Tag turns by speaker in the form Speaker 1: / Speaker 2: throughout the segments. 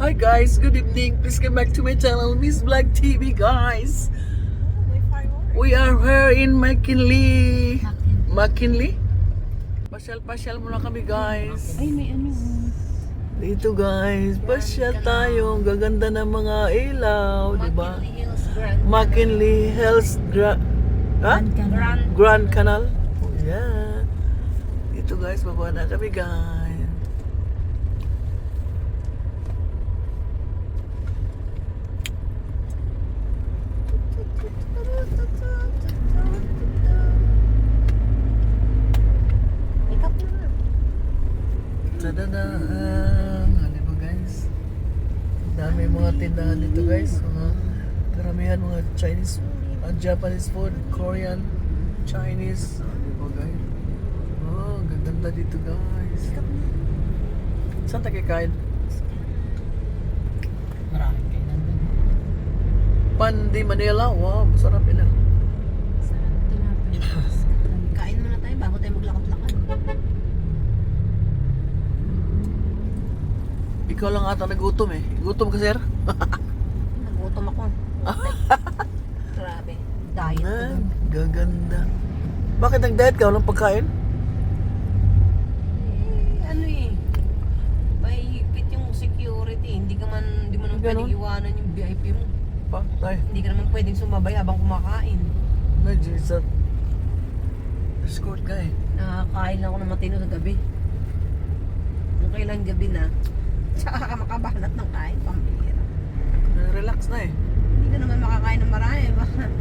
Speaker 1: Hi guys, good evening. Please come back to my channel, Miss Black TV guys. We are here in McKinley. McKinley? Pasyal-pasyal muna kami guys.
Speaker 2: Ay, may ano.
Speaker 1: Dito guys, pasyal tayo. Ang gaganda ng mga ilaw, di ba? McKinley Hills Grand Canal. Oh, yeah. Dito guys, baba na kami guys. Tadadaan! Ano ba guys? Dami mga tindahan dito guys. Mga karamihan mga Chinese, Japanese food, Korean, Chinese. Ano ba guys? Oh, gaganda dito guys. Saan tayo kakain?
Speaker 2: Marami kayo nandun.
Speaker 1: Pandi Manila. Wow, masarap yun ah.
Speaker 2: Sarap tinapay. Kain muna tayo bago tayo maglakad-lakad.
Speaker 1: Ikaw lang ata nagutom eh. Gutom ka sir?
Speaker 2: Nagutom ako. Grabe. Diet ko
Speaker 1: Ah,
Speaker 2: dun.
Speaker 1: gaganda. Bakit nag-diet ka? Walang pagkain?
Speaker 2: Ano eh. Mahigpit yung security. Hindi mo naman
Speaker 1: Ganon?
Speaker 2: pwedeng iwanan yung VIP mo.
Speaker 1: Patay.
Speaker 2: Hindi ka naman pwedeng sumabay habang kumakain.
Speaker 1: Medyo isa. Escort ka eh.
Speaker 2: Nakakain lang ako ng matino sa gabi. Kung kailan gabi na, tsaka ka makabalat ng kain, pambihira.
Speaker 1: Relax na eh.
Speaker 2: Hindi ka naman makakain ng marami. Baka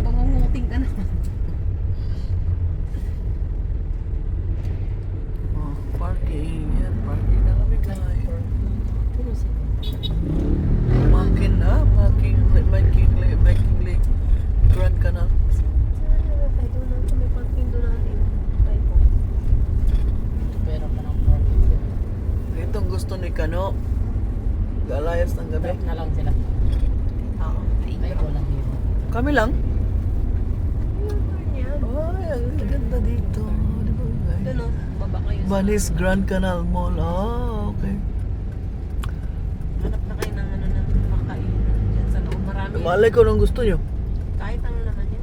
Speaker 2: bangunguting ka naman.
Speaker 1: Oh, parking. Yan, parking na kami guys. Making Grand Canal.
Speaker 2: Ay, doon lang kami parking doon natin. Ay po. Pero pa ng parking doon.
Speaker 1: Itong gusto ni Kano. Galayas ng gabi.
Speaker 2: Na lang sila. Oo. Ay, wala dito.
Speaker 1: Kami lang.
Speaker 2: Yan.
Speaker 1: Ay, ang ganda dito. Di ba guys?
Speaker 2: Doon o, baba kayo sa...
Speaker 1: Banis Grand Canal Mall. Ah, okay.
Speaker 2: Hanap na kayo ng ano ng makain dyan sa loob. Marami.
Speaker 1: Malay ko nung gusto nyo.
Speaker 2: Kahit ano naman yan.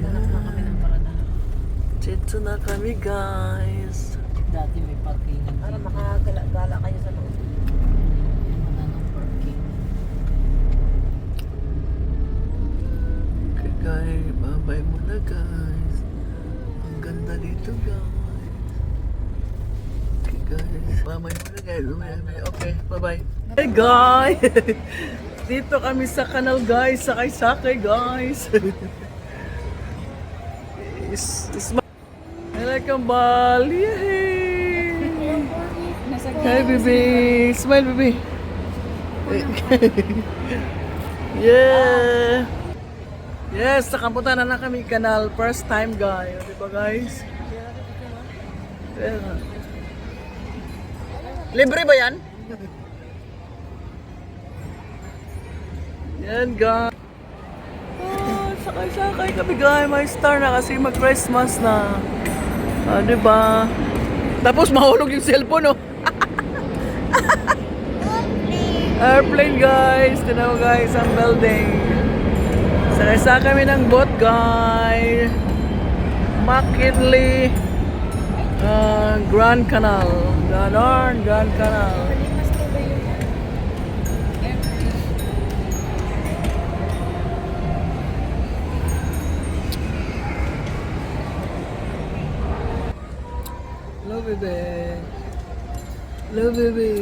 Speaker 2: Hanap na kami ng paradahan.
Speaker 1: Dito na kami guys.
Speaker 2: Dati may parkingan. Para makagala kayo sa loob. Wala ng parking.
Speaker 1: Okay guys, bye-bye muna guys. Ang ganda dito guys. Okay guys, bye-bye muna guys. Okay, bye-bye. Hey guys! Dito kami sa kanal guys, sakay-sakay guys. I like ang bal. Yay! Hi baby! Smile baby! Yeah! Yes, nakapunta na lang kami kanal. First time guys. Diba guys? Yeah. Libre ba yan? Yan guys. Oh, sakay-sakay kami guys. May star na kasi mag-Christmas na. Ah, diba? Tapos mahulog yung cellphone oh. Airplane guys. Tinaw guys ang building. Sakay-sakay kami ng boat guys. McKinley Grand Canal. Ganon, Grand Canal. Hello baby. Hello baby.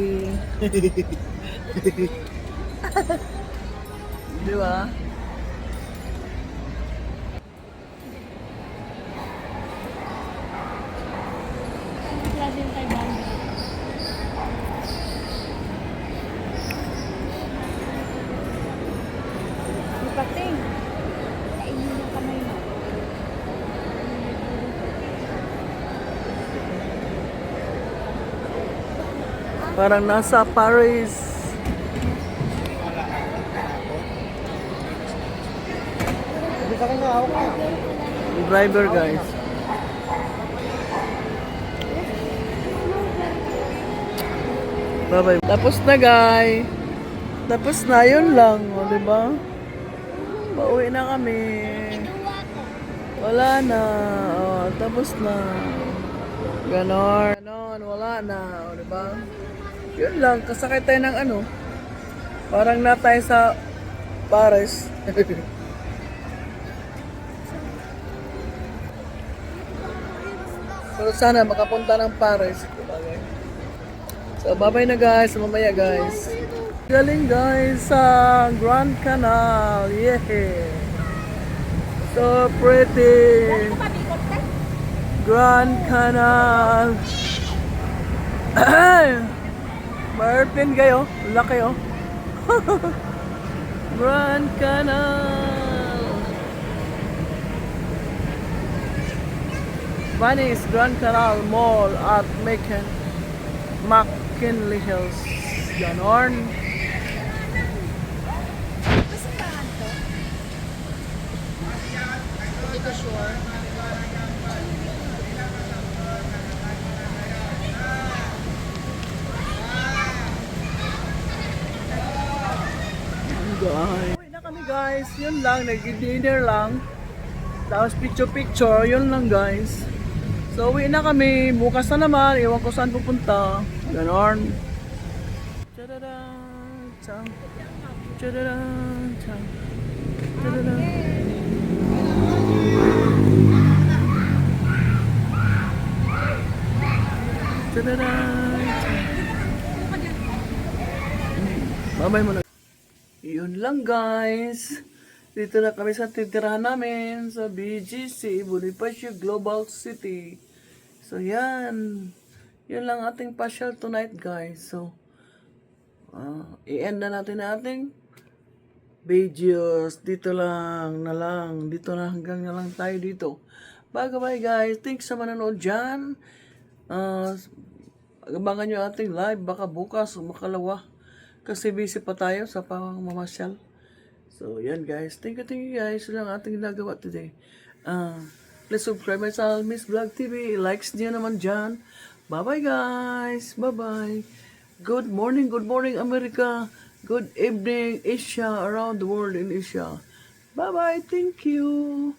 Speaker 1: Di ba?
Speaker 3: Pating. Kainin mo kamay mo.
Speaker 1: Parang nasa Paris. Driver guys. Bye-bye. Tapos na, guys. Tapos na, yun lang. O, diba? Pauwi na kami. Wala na. O, tapos na. Ganon. Ganon, wala na. O, diba? Yun lang. Kasakay tayo ng ano. Parang na tayo sa Paris. Pero sana makapunta ng Paris. So, bye-bye na guys. Mamaya guys. Galing guys sa Grand Canal. Yeah. So pretty. Grand Canal. Ma-airplane kayo. Laki oh. Grand Canal. Venice Grand Canal Mall at McKinley Hills. Ganon.
Speaker 2: Hindi ko sure.
Speaker 1: Guys. Uwi na kami guys. Yun lang. Nag-dinner lang. Tapos picture-picture. Yun lang guys. So uwi na kami. Bukas na naman. Iwan ko saan pupunta. Ganon. Tadadaan. Tang. Tadadaan. Tang. Tadadaan. Tadadaan. Babay mo na. Yun lang guys. Dito na kami sa titirahan namin sa BGC, Bonifacio Global City. So yan. Yun lang ating pasyal tonight guys. So, i-end na natin ating videos. Dito lang na lang. Dito na hanggang na lang tayo dito. Bye guys. Thanks sa manonood dyan. Abangan nyo ating live. Baka bukas o makalawa. Kasi busy pa tayo sa pamamasyal. So, yan guys. Thank you guys. Yun lang ating ginagawa today. Please subscribe my channel, Miss Vlog TV. Likes niyo naman dyan. Bye-bye guys. Bye-bye. Good morning, America. Good evening, Asia. Around the world in Asia. Bye-bye. Thank you.